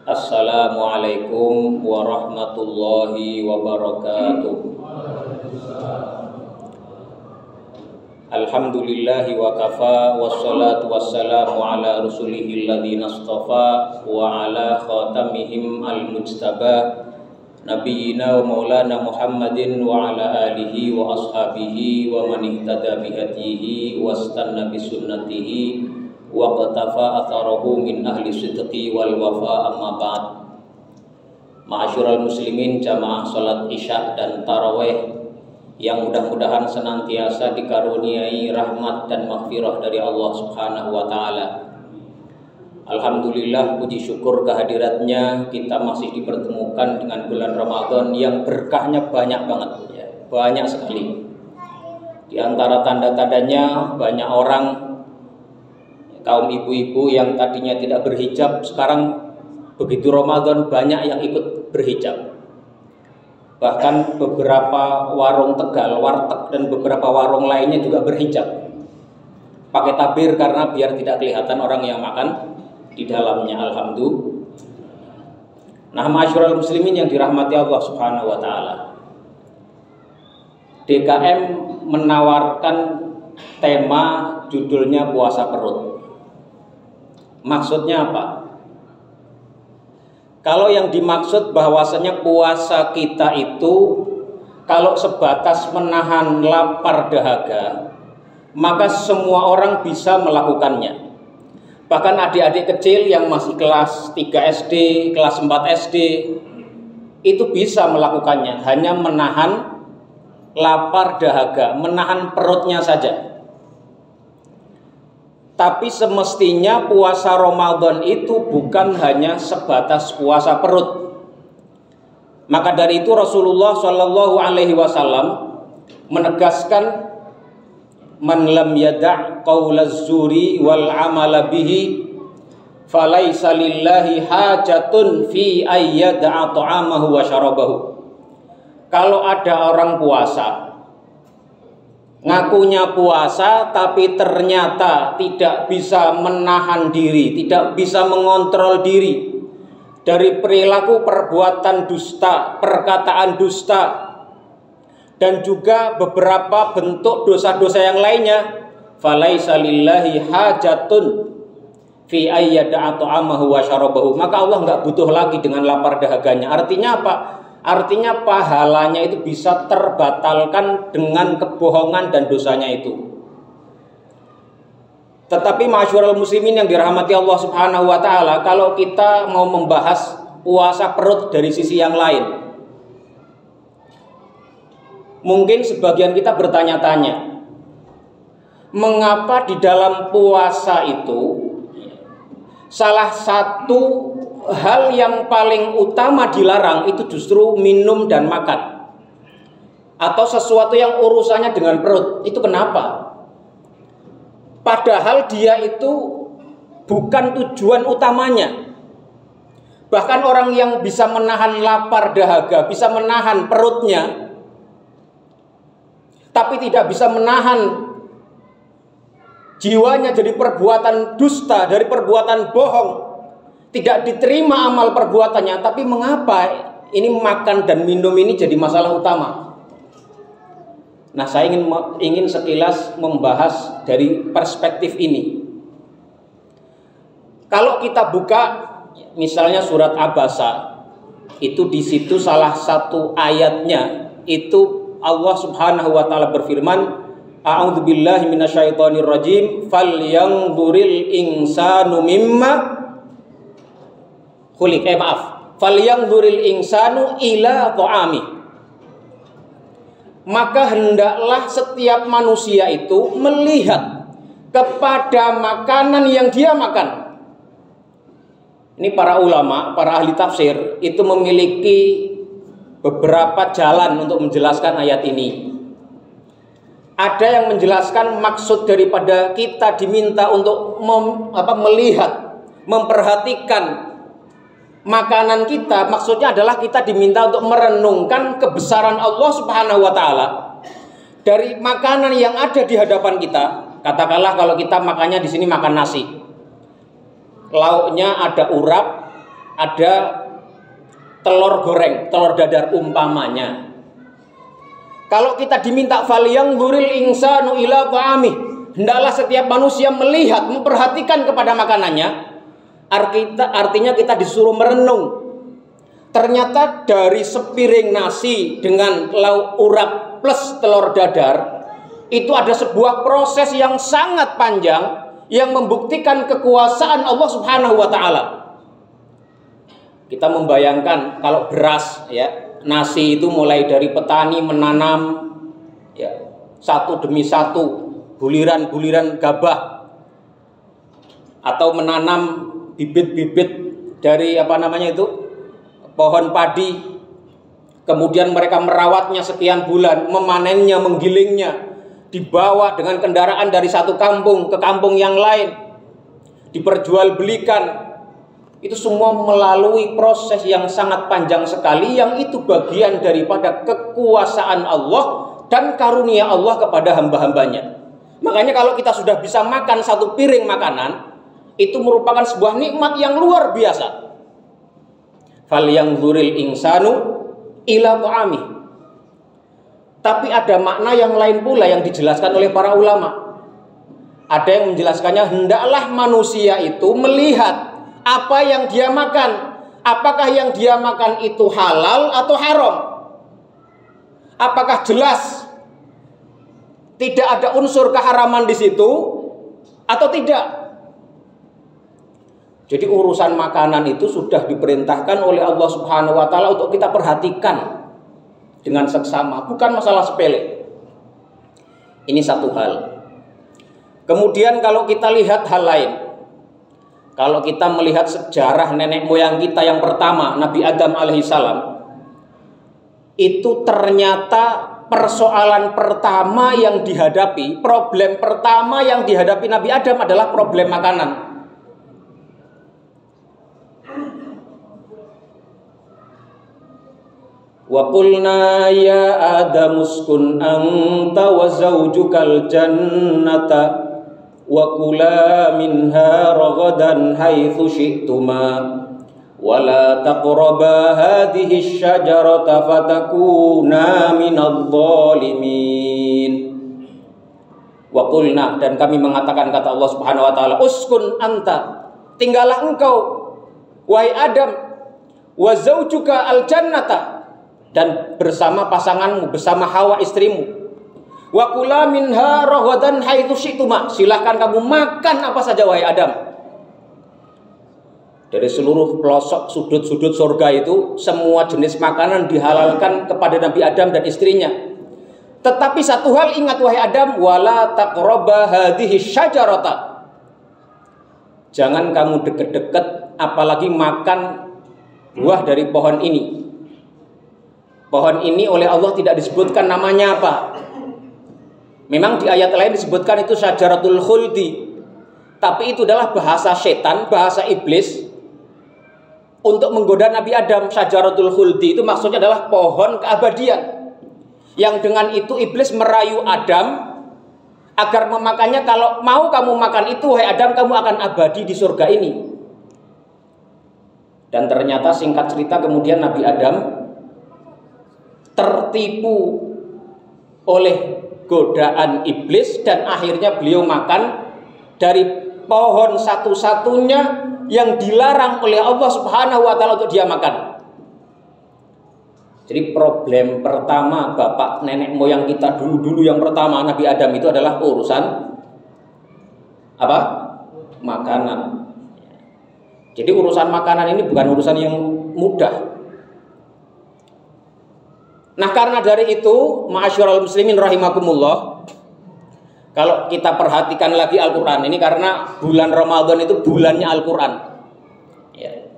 Assalamualaikum warahmatullahi wabarakatuh. Alhamdulillahi wa kafa, wassalatu wassalamu ala rasulihil ladzina istafa wa ala khatamihim al-mujtaba nabiyina wa maulana Muhammadin wa ala alihi wa ashabihi wa man ihtada bihadihi wastanna bisunnatihi wa qatafa atharahu min ahli sidqi wal wafa, amma ba'd. Ma'asyiral muslimin, jamaah salat isya dan tarawih yang mudah-mudahan senantiasa dikaruniai rahmat dan maghfirah dari Allah Subhanahu wa taala. Alhamdulillah, puji syukur kehadiratnya kita masih dipertemukan dengan bulan Ramadan yang berkahnya banyak banget ya, banyak sekali. Di antara tanda-tandanya banyak orang, kaum ibu-ibu yang tadinya tidak berhijab, sekarang begitu Ramadan banyak yang ikut berhijab. Bahkan beberapa warung Tegal, warteg dan beberapa warung lainnya juga berhijab, pakai tabir karena biar tidak kelihatan orang yang makan di dalamnya. Alhamdulillah. Nah, ma'asyiral muslimin yang dirahmati Allah Subhanahu wa taala, DKM menawarkan tema judulnya puasa perut. Maksudnya apa? Kalau yang dimaksud bahwasanya puasa kita itu kalau sebatas menahan lapar dahaga, maka semua orang bisa melakukannya. Bahkan adik-adik kecil yang masih kelas 3 SD, kelas 4 SD itu bisa melakukannya, hanya menahan lapar dahaga, menahan perutnya saja. Tapi semestinya puasa Ramadan itu bukan hanya sebatas puasa perut. Maka dari itu Rasulullah Shallallahu Alaihi Wasallam menegaskan, man lam yada' qaulaz zuri wal amala bihi falaisa lillahi hajatun fi ayyada'a ta'amahu wa syarabahu. Kalau ada orang puasa, ngakunya puasa tapi ternyata tidak bisa menahan diri, tidak bisa mengontrol diri dari perilaku perbuatan dusta, perkataan dusta, dan juga beberapa bentuk dosa-dosa yang lainnya, falaisa lillahi hajatun fi ayyada'a ta'amahu wa syarabahu. Maka Allah nggak butuh lagi dengan lapar dahaganya. Artinya apa? Artinya pahalanya itu bisa terbatalkan dengan kebohongan dan dosanya itu. Tetapi ma'asyiral muslimin yang dirahmati Allah Subhanahu wa taala, kalau kita mau membahas puasa perut dari sisi yang lain, mungkin sebagian kita bertanya-tanya, mengapa di dalam puasa itu salah satu hal yang paling utama dilarang itu justru minum dan makan, atau sesuatu yang urusannya dengan perut? Itu kenapa? Padahal dia itu bukan tujuan utamanya. Bahkan orang yang bisa menahan lapar dahaga, bisa menahan perutnya, tapi tidak bisa menahan jiwanya dari perbuatan dusta, dari perbuatan bohong, tidak diterima amal perbuatannya. Tapi mengapa ini makan dan minum ini jadi masalah utama? Nah, saya ingin sekilas membahas dari perspektif ini. Kalau kita buka misalnya surat Abasa, itu di situ salah satu ayatnya itu Allah Subhanahu wa taala berfirman, a'udzubillahi minasyaitonirrajim, falyanzuril insanu mimma khuliq. Falyanzuril insanu ila ta'ami. Maka hendaklah setiap manusia itu melihat kepada makanan yang dia makan. Ini para ulama, para ahli tafsir itu memiliki beberapa jalan untuk menjelaskan ayat ini. Ada yang menjelaskan maksud daripada kita diminta untuk melihat, memperhatikan makanan kita, maksudnya adalah kita diminta untuk merenungkan kebesaran Allah Subhanahu wa taala dari makanan yang ada di hadapan kita. Katakanlah kalau kita makannya di sini makan nasi, lauknya ada urap, ada telur goreng, telur dadar umpamanya. Kalau kita diminta falyanzuril insanu ila ta'amih, hendaklah setiap manusia melihat, memperhatikan kepada makanannya. Artinya kita disuruh merenung. Ternyata dari sepiring nasi dengan lauk urap plus telur dadar, itu ada sebuah proses yang sangat panjang yang membuktikan kekuasaan Allah Subhanahu wa taala. Kita membayangkan kalau beras, ya, nasi itu mulai dari petani menanam, ya, satu demi satu buliran-buliran gabah, atau menanam bibit-bibit dari pohon padi, kemudian mereka merawatnya sekian bulan, memanennya, menggilingnya, dibawa dengan kendaraan dari satu kampung ke kampung yang lain, diperjualbelikan. Itu semua melalui proses yang sangat panjang sekali, yang itu bagian daripada kekuasaan Allah dan karunia Allah kepada hamba-hambanya. Makanya kalau kita sudah bisa makan satu piring makanan, itu merupakan sebuah nikmat yang luar biasa. Falyanzuril insanu ila ta'amih. Tapi ada makna yang lain pula yang dijelaskan oleh para ulama. Ada yang menjelaskannya, hendaklah manusia itu melihat apa yang dia makan. Apakah yang dia makan itu halal atau haram? Apakah jelas tidak ada unsur keharaman di situ atau tidak? Jadi urusan makanan itu sudah diperintahkan oleh Allah Subhanahu wa taala untuk kita perhatikan dengan seksama, bukan masalah sepele. Ini satu hal. Kemudian kalau kita lihat hal lain, kalau kita melihat sejarah nenek moyang kita yang pertama, Nabi Adam alaihissalam, itu ternyata persoalan pertama yang dihadapi, problem pertama yang dihadapi Nabi Adam adalah problem makanan. Wa qulna ya Adam uskun anta wa zawjukal jannata wa kula minha ragadan haitsu syi'tuma wa la taqraba hadhihi asyajarata fatakuna minadh dhalimin. Wa qulna, dan kami mengatakan, kata Allah Subhanahu wa taala, uskun anta, tinggallah engkau wahai Adam, wa zawjuka al jannata, dan bersama pasanganmu, bersama Hawa istrimu, wa kula minha ragadan haitsu syi'tuma, silahkan kamu makan apa saja wahai Adam. Dari seluruh pelosok sudut-sudut surga itu, semua jenis makanan dihalalkan kepada Nabi Adam dan istrinya. Tetapi satu hal ingat wahai Adam, wala taqraba hadhihi syajarata, jangan kamu deket-deket apalagi makan buah dari pohon ini. Pohon ini oleh Allah tidak disebutkan namanya apa. Memang di ayat lain disebutkan itu syajaratul khuldi, tapi itu adalah bahasa setan, bahasa iblis untuk menggoda Nabi Adam. Syajaratul khuldi itu maksudnya adalah pohon keabadian, yang dengan itu iblis merayu Adam agar memakannya. Kalau mau kamu makan itu wahai Adam, kamu akan abadi di surga ini. Dan ternyata singkat cerita kemudian Nabi Adam tertipu oleh godaan iblis dan akhirnya beliau makan dari pohon satu-satunya yang dilarang oleh Allah Subhanahu wa taala untuk dia makan. Jadi problem pertama bapak nenek moyang kita dulu yang pertama Nabi Adam itu adalah urusan apa? Makanan. Jadi urusan makanan ini bukan urusan yang mudah. Nah, karena dari itu, ma'asyiral muslimin rahimakumullah, kalau kita perhatikan lagi Al-Quran ini, karena bulan Ramadan itu bulannya Al-Quran, ya.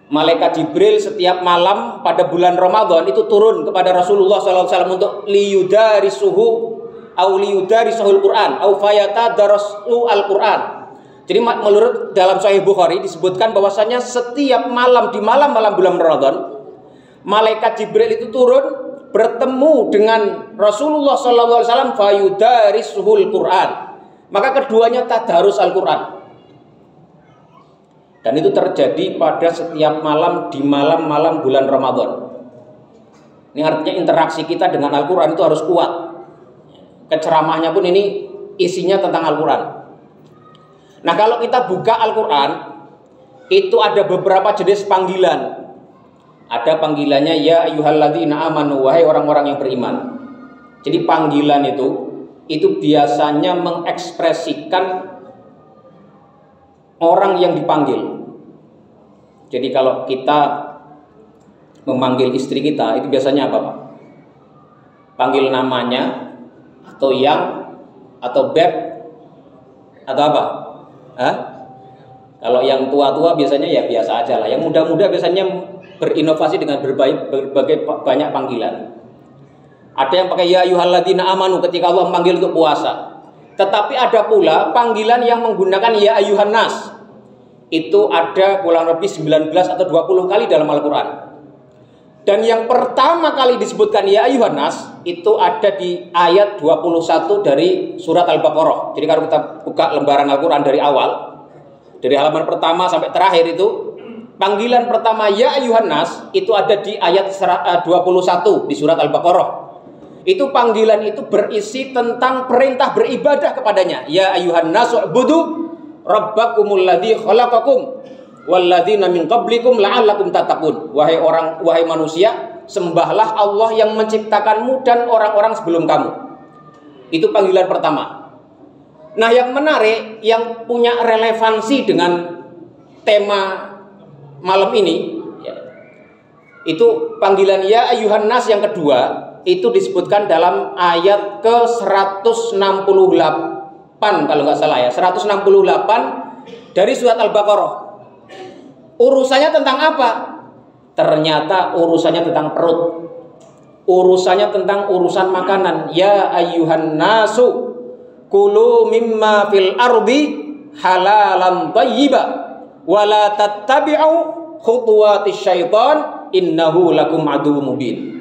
Malaikat Jibril setiap malam pada bulan Ramadan itu turun kepada Rasulullah SAW untuk liyudarisuhu au liyudarisuhul Quran au fayatadarasu Al-Quran. Jadi menurut dalam Sahih Bukhari disebutkan bahwasanya setiap malam di malam-malam bulan Ramadan, malaikat Jibril itu turun bertemu dengan Rasulullah SAW, fayudarisuhul Quran, maka keduanya tadarus Al-Quran. Dan itu terjadi pada setiap malam di malam-malam bulan Ramadan. Ini artinya interaksi kita dengan Al-Quran itu harus kuat. Ceramahnya pun ini isinya tentang Al-Quran. Nah, kalau kita buka Al-Quran, itu ada beberapa jenis panggilan. Ada panggilannya ya ayyuhalladzina amanu, wahai orang-orang yang beriman. Jadi panggilan itu biasanya mengekspresikan orang yang dipanggil. Jadi kalau kita memanggil istri kita, itu biasanya apa, Pak? Panggil namanya, atau yang, atau beb, atau apa? Hah? Kalau yang tua-tua biasanya ya biasa aja lah. Yang muda-muda biasanya berinovasi dengan berbagai banyak panggilan. Ada yang pakai ya ayyuhalladzina amanu ketika Allah memanggil untuk puasa. Tetapi ada pula panggilan yang menggunakan ya ayyuhan nas. Itu ada kurang lebih 19 atau 20 kali dalam Al-Quran. Dan yang pertama kali disebutkan ya ayyuhan nas itu ada di ayat 21 dari surat Al-Baqarah. Jadi kalau kita buka lembaran Al-Quran dari awal, dari halaman pertama sampai terakhir itu, panggilan pertama ya ayyuhan nas itu ada di ayat 21 di surat Al-Baqarah. Itu panggilan itu berisi tentang perintah beribadah kepadanya. Ya ayyuhan nasu u'budu rabbakumul ladzi khalaqakum walladzina min qablikum la'allakum tattaqun. Wahai manusia, sembahlah Allah yang menciptakanmu dan orang-orang sebelum kamu. Itu panggilan pertama. Nah, yang menarik, yang punya relevansi dengan tema malam ini, itu panggilan ya ayyuhan nas yang kedua. Itu disebutkan dalam ayat ke-168 kalau nggak salah ya, 168 dari surat Al-Baqarah. Urusannya tentang apa? Ternyata urusannya tentang perut. Urusannya tentang urusan makanan. Ya ayyuhan nasu kulu mimma fil ardi halalan thayyiba wala tattabi'u khutuwatis syaitan innahu lakum aduwwum mubin.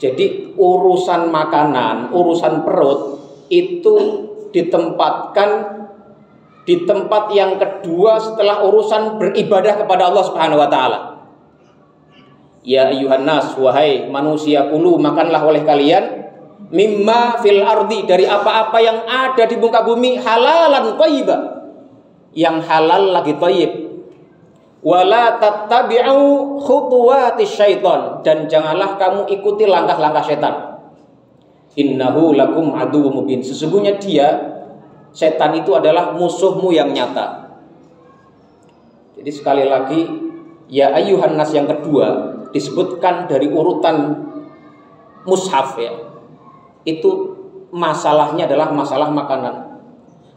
Jadi urusan makanan, urusan perut itu ditempatkan di tempat yang kedua setelah urusan beribadah kepada Allah Subhanahu wa taala. Ya ayyuhan nas, wahai manusia, kulu makanlah oleh kalian mimma fil ardi, dari apa-apa yang ada di muka bumi, halalan thayyiba, yang halal lagi thayyib. Wala tattabi'u khutuwatis syaitan, dan janganlah kamu ikuti langkah-langkah setan. Innahu lakum aduwwum mubin, sesungguhnya dia, setan itu adalah musuhmu yang nyata. Jadi sekali lagi, ya ayyuhan nas yang kedua disebutkan dari urutan mushaf ya. Itu masalahnya adalah masalah makanan.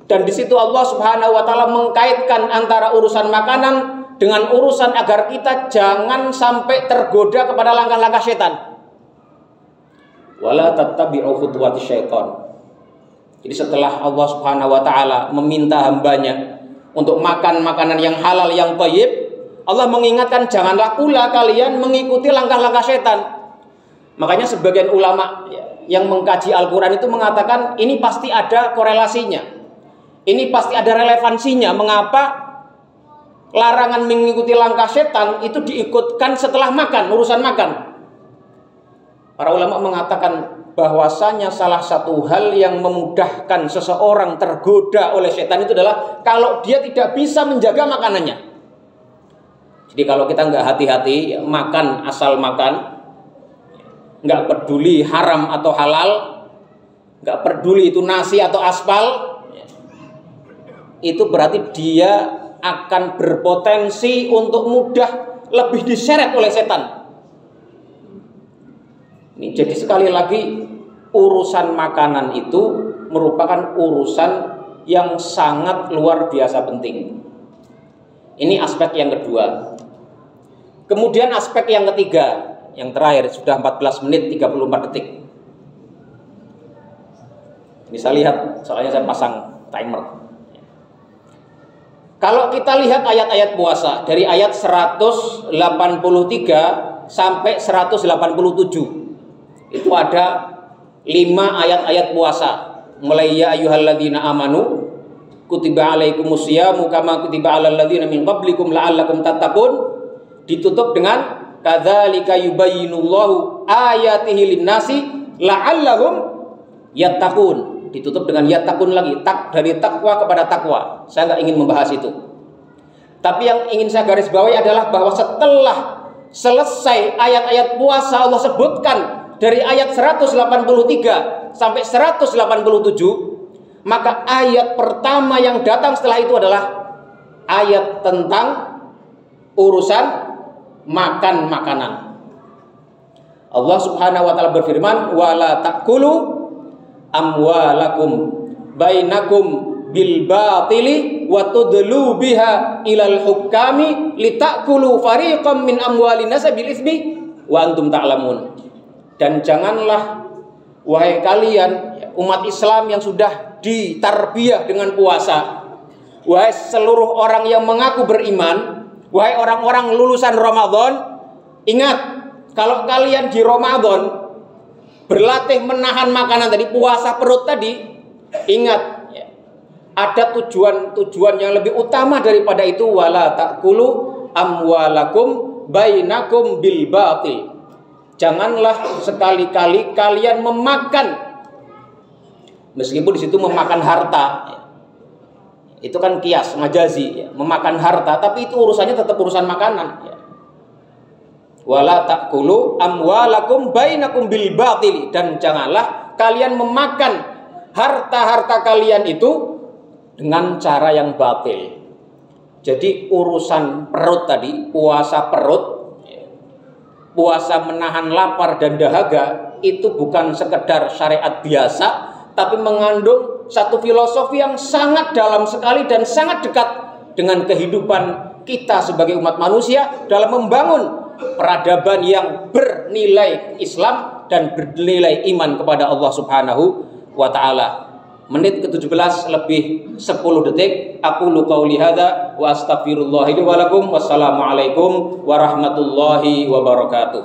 Dan di situ Allah Subhanahu wa taala mengkaitkan antara urusan makanan dengan urusan agar kita jangan sampai tergoda kepada langkah-langkah setan. Wala tattabi'u khutuwatis syaitan. Jadi setelah Allah Subhanahu wa taala meminta hambanya untuk makan makanan yang halal yang thayyib, Allah mengingatkan janganlah pula kalian mengikuti langkah-langkah setan. Makanya sebagian ulama yang mengkaji Al-Quran itu mengatakan ini pasti ada korelasinya. Ini pasti ada relevansinya mengapa larangan mengikuti langkah setan itu diikutkan setelah makan, urusan makan. Para ulama mengatakan bahwasanya salah satu hal yang memudahkan seseorang tergoda oleh setan itu adalah kalau dia tidak bisa menjaga makanannya. Jadi kalau kita nggak hati-hati makan asal makan, nggak peduli haram atau halal, nggak peduli itu nasi atau aspal, itu berarti dia akan berpotensi untuk mudah lebih diseret oleh setan. Ini jadi sekali lagi urusan makanan itu merupakan urusan yang sangat luar biasa penting. Ini aspek yang kedua. Kemudian aspek yang ketiga, yang terakhir, sudah 14 menit 34 detik. Ini saya lihat, soalnya saya pasang timer. Kalau kita lihat ayat-ayat puasa dari ayat 183 sampai 187, itu ada 5 ayat-ayat puasa. Mulai ya ayyuhalladzina amanu kutiba alaikumus syamu kama kutiba alal ladzina min qablikum la'allakum tattaqun, ditutup dengan kadzalika yubayyinullahu ayatihi linnasi la'allahum yattaqun, ditutup dengan yattaqun lagi, dari takwa kepada takwa. Saya nggak ingin membahas itu. Tapi yang ingin saya garis bawahi adalah bahwa setelah selesai ayat-ayat puasa, Allah sebutkan dari ayat 183 sampai 187, maka ayat pertama yang datang setelah itu adalah ayat tentang urusan makan makanan. Allah Subhanahu wa taala berfirman, wala ta'kulu amwalakum bainakum bil batili wa tudlu biha ilal hukami litakulu fariqam min amwalin nas bil itsmi wa antum ta'lamun. Dan janganlah wahai kalian umat Islam yang sudah ditarbiyah dengan puasa, wahai seluruh orang yang mengaku beriman, wahai orang-orang lulusan Ramadan, ingat kalau kalian di Ramadan berlatih menahan makanan tadi, puasa perut tadi, ingat ada tujuan yang lebih utama daripada itu, wala ta'kulu amwalakum bainakum bil batil. Janganlah sekali-kali kalian memakan, meskipun di situ memakan harta, itu kan kias majazi, memakan harta, tapi itu urusannya tetap urusan makanan. Wala ta'kulu amwalakum bainakum bil batil, dan janganlah kalian memakan harta-harta kalian itu dengan cara yang batil. Jadi urusan perut tadi, puasa perut, puasa menahan lapar dan dahaga, itu bukan sekedar syariat biasa, tapi mengandung satu filosofi yang sangat dalam sekali dan sangat dekat dengan kehidupan kita sebagai umat manusia dalam membangun peradaban yang bernilai Islam dan bernilai iman kepada Allah Subhanahu wa ta'ala. Menit ke-17 lebih 10 detik. Aku qauli hadza wa astaghfirullah li wa lakum. Wassalamualaikum warahmatullahi wabarakatuh.